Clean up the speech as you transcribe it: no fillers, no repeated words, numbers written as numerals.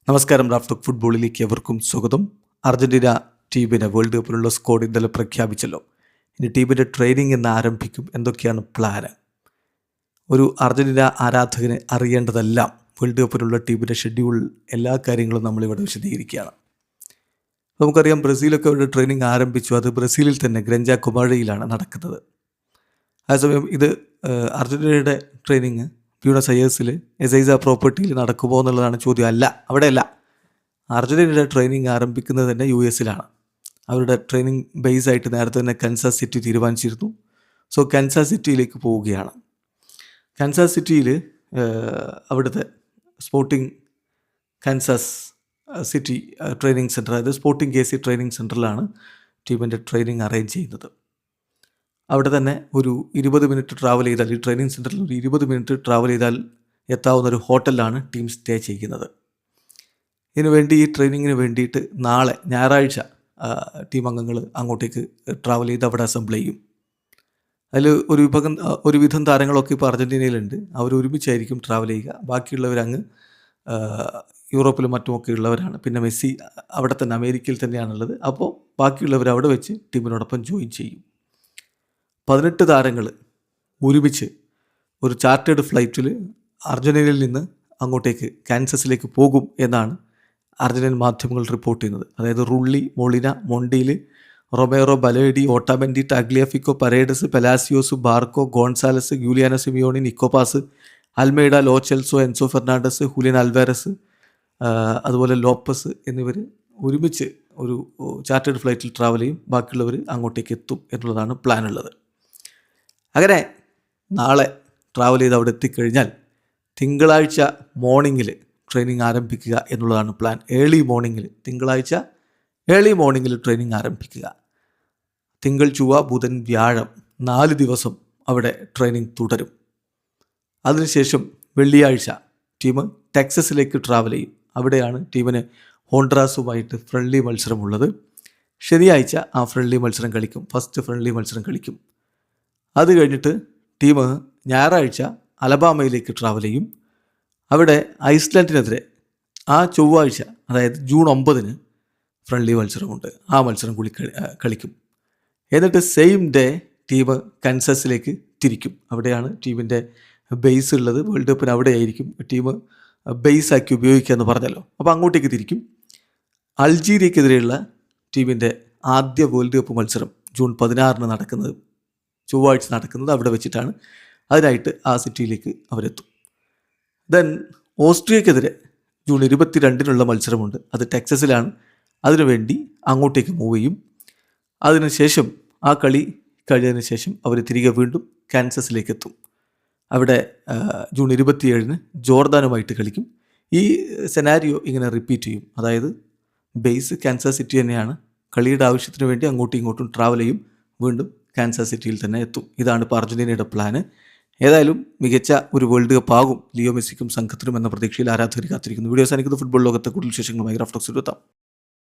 നമസ്കാരം. റാഫ്റ്റോക്ക് ഫുട്ബോളിലേക്ക് എവർക്കും സ്വാഗതം. അർജൻറ്റീന ടീമിന് വേൾഡ് കപ്പിനുള്ള സ്ക്വാഡ് ഇന്നലെ പ്രഖ്യാപിച്ചല്ലോ. ഇനി ടീമിൻ്റെ ട്രെയിനിങ് എന്ന് ആരംഭിക്കും. എന്തൊക്കെയാണ് പ്ലാന്? ഒരു അർജൻറ്റീന ആരാധകന് അറിയേണ്ടതെല്ലാം വേൾഡ് കപ്പിനുള്ള ടീമിൻ്റെ ഷെഡ്യൂൾ, എല്ലാ കാര്യങ്ങളും നമ്മളിവിടെ വിശദീകരിക്കുകയാണ്. നമുക്കറിയാം, ബ്രസീലൊക്കെ അവരുടെ ട്രെയിനിങ് ആരംഭിച്ചു. അത് ബ്രസീലിൽ തന്നെ ഗ്രഞ്ച കുമാഴയിലാണ് നടക്കുന്നത്. അതേസമയം ഇത് അർജൻറ്റീനയുടെ ട്രെയിനിങ് ബ്യൂണസ് അയേഴ്സിൽ എസൈസ പ്രോപ്പർട്ടിയിൽ നടക്കുമോ എന്നുള്ളതാണ് ചോദ്യം. അവിടെയല്ല. അർജൻറ്റീനയുടെ ട്രെയിനിങ് ആരംഭിക്കുന്നത് തന്നെ US അവരുടെ ട്രെയിനിങ് ബേസ് ആയിട്ട് നേരത്തെ തന്നെ കൻസാസ് സിറ്റി തീരുമാനിച്ചിരുന്നു. സോ കൻസാസ് സിറ്റിയിലേക്ക് പോവുകയാണ്. കൻസാസ് സിറ്റിയിൽ അവിടുത്തെ sporting Kansas city training centre, അതായത് സ്പോർട്ടിംഗ് KC ട്രെയിനിങ് സെൻറ്ററിലാണ് ടീമിൻ്റെ ട്രെയിനിങ് അറേഞ്ച് ചെയ്യുന്നത്. അവിടെ തന്നെ ഒരു 20 മിനിറ്റ് ട്രാവൽ ചെയ്താൽ, ഈ ട്രെയിനിങ് സെൻറ്ററിൽ ഒരു 20 മിനിറ്റ് ട്രാവൽ ചെയ്താൽ എത്താവുന്ന ഒരു ഹോട്ടലിലാണ് ടീം സ്റ്റേ ചെയ്യുന്നത്. ഇതിനുവേണ്ടി, ഈ ട്രെയിനിങ്ങിന് വേണ്ടിയിട്ട് നാളെ ഞായറാഴ്ച ടീം അംഗങ്ങൾ അങ്ങോട്ടേക്ക് ട്രാവൽ ചെയ്ത് അവിടെ അസംബിൾ ചെയ്യും. അതിൽ ഒരുവിധം താരങ്ങളൊക്കെ ഇപ്പോൾ അർജൻറ്റീനയിലുണ്ട്. അവർ ഒരുമിച്ചായിരിക്കും ട്രാവൽ ചെയ്യുക. ബാക്കിയുള്ളവരങ്ങ് യൂറോപ്പിലും മറ്റുമൊക്കെ ഉള്ളവരാണ്. പിന്നെ മെസ്സി അവിടെ തന്നെ അമേരിക്കയിൽ തന്നെയാണുള്ളത്. അപ്പോൾ ബാക്കിയുള്ളവർ അവിടെ വെച്ച് ടീമിനോടൊപ്പം ജോയിൻ ചെയ്യും. 18 താരങ്ങൾ ഒരുമിച്ച് ഒരു ചാർട്ടേഡ് ഫ്ലൈറ്റിൽ അർജൻറ്റീനയിൽ നിന്ന് അങ്ങോട്ടേക്ക് കാൻസസിലേക്ക് പോകും എന്നാണ് അർജൻറ്റീനൻ മാധ്യമങ്ങൾ റിപ്പോർട്ട് ചെയ്യുന്നത്. അതായത് Rulli, Molina, Montiel, Romero, Balerdi, Otamendi, Tagliafico, Paredes, Palacios, Barco, Gonzalez, Giuliano Simeone, Nico Paz, Almada, Lo Celso, Enzo Fernandez, Julian Alvarez, അതുപോലെ ലോപ്പസ് എന്നിവർ ഒരുമിച്ച് ഒരു ചാർട്ടേഡ് ഫ്ലൈറ്റിൽ ട്രാവൽ ചെയ്യും. ബാക്കിയുള്ളവർ അങ്ങോട്ടേക്ക് എത്തും എന്നുള്ളതാണ് പ്ലാനുള്ളത്. അങ്ങനെ നാളെ ട്രാവൽ ചെയ്ത് അവിടെ എത്തിക്കഴിഞ്ഞാൽ തിങ്കളാഴ്ച മോർണിംഗിൽ ട്രെയിനിങ് ആരംഭിക്കുക എന്നുള്ളതാണ് പ്ലാൻ. തിങ്കളാഴ്ച ഏർലി മോർണിംഗിൽ ട്രെയിനിങ് ആരംഭിക്കുക. തിങ്കൾ, ചൊവ്വ, ബുധൻ, വ്യാഴം 4 ദിവസം അവിടെ ട്രെയിനിങ് തുടരും. അതിനുശേഷം വെള്ളിയാഴ്ച ടീം ടെക്സസിലേക്ക് ട്രാവൽ ചെയ്യും. അവിടെയാണ് ടീമിന് ഹോണ്ട്രാസുമായിട്ട് ഫ്രണ്ട്ലി മത്സരമുള്ളത്. ശനിയാഴ്ച ആ ഫ്രണ്ട്ലി മത്സരം കളിക്കും. ഫസ്റ്റ് ഫ്രണ്ട്ലി മത്സരം കളിക്കും. അത് കഴിഞ്ഞിട്ട് ടീം ഞായറാഴ്ച അലബാമയിലേക്ക് ട്രാവൽ ചെയ്യും. അവിടെ ഐസ്ലാൻഡിനെതിരെ ആ ചൊവ്വാഴ്ച, അതായത് ജൂൺ 9 ഫ്രണ്ട്ലി മത്സരമുണ്ട്. ആ മത്സരം കൂടി കളിക്കും. എന്നിട്ട് സെയിം ഡേ ടീം കൻസസിലേക്ക് തിരിക്കും. അവിടെയാണ് ടീമിൻ്റെ ബേസ് ഉള്ളത്. വേൾഡ് കപ്പിന് അവിടെയായിരിക്കും ടീം ബേസാക്കി ഉപയോഗിക്കുക എന്ന് പറഞ്ഞല്ലോ. അപ്പോൾ അങ്ങോട്ടേക്ക് തിരിക്കും. അൾജീരിയക്കെതിരെയുള്ള ടീമിൻ്റെ ആദ്യ വേൾഡ് കപ്പ് മത്സരം ജൂൺ 16 നടക്കുന്നത്, ചൊവ്വാഴ്ച നടക്കുന്നത് അവിടെ വെച്ചിട്ടാണ്. അതിനായിട്ട് ആ സിറ്റിയിലേക്ക് അവരെത്തും. Then ഓസ്ട്രിയക്കെതിരെ June 22 മത്സരമുണ്ട്. അത് ടെക്സസിലാണ്. അതിനുവേണ്ടി അങ്ങോട്ടേക്ക് മൂവ് ചെയ്യും. അതിനുശേഷം ആ കളി കഴിഞ്ഞതിന് ശേഷം അവർ തിരികെ വീണ്ടും കാൻസസിലേക്ക് എത്തും. അവിടെ ജൂൺ 27 ജോർദാനുമായിട്ട് കളിക്കും. ഈ സെനാരിയോ ഇങ്ങനെ റിപ്പീറ്റ് ചെയ്യും. അതായത് ബേസ് കാൻസാസ് സിറ്റി തന്നെയാണ്. കളിയുടെ ആവശ്യത്തിന് വേണ്ടി അങ്ങോട്ടും ഇങ്ങോട്ടും ട്രാവൽ ചെയ്യും. വീണ്ടും കാൻസാസ് സിറ്റിയിൽ തന്നെ എത്തും. ഇതാണ് ഇപ്പോൾ അർജൻറ്റീനയുടെ പ്ലാന്. ഏതായാലും മികച്ച ഒരു വേൾഡ് കപ്പ് ആകും ലിയോ മെസ്സിക്കും സംഘത്തിനും എന്ന പ്രതീക്ഷയിൽ ആരാധകർ കാത്തിരിക്കുന്നു. വീഡിയോ സാധിക്കുന്നത് ഫുട്ബോൾ ലോകത്തെ കൂടുതൽ വിശേഷങ്ങളുമായി റാഫ്റ്റോക്സിൽ എത്താം.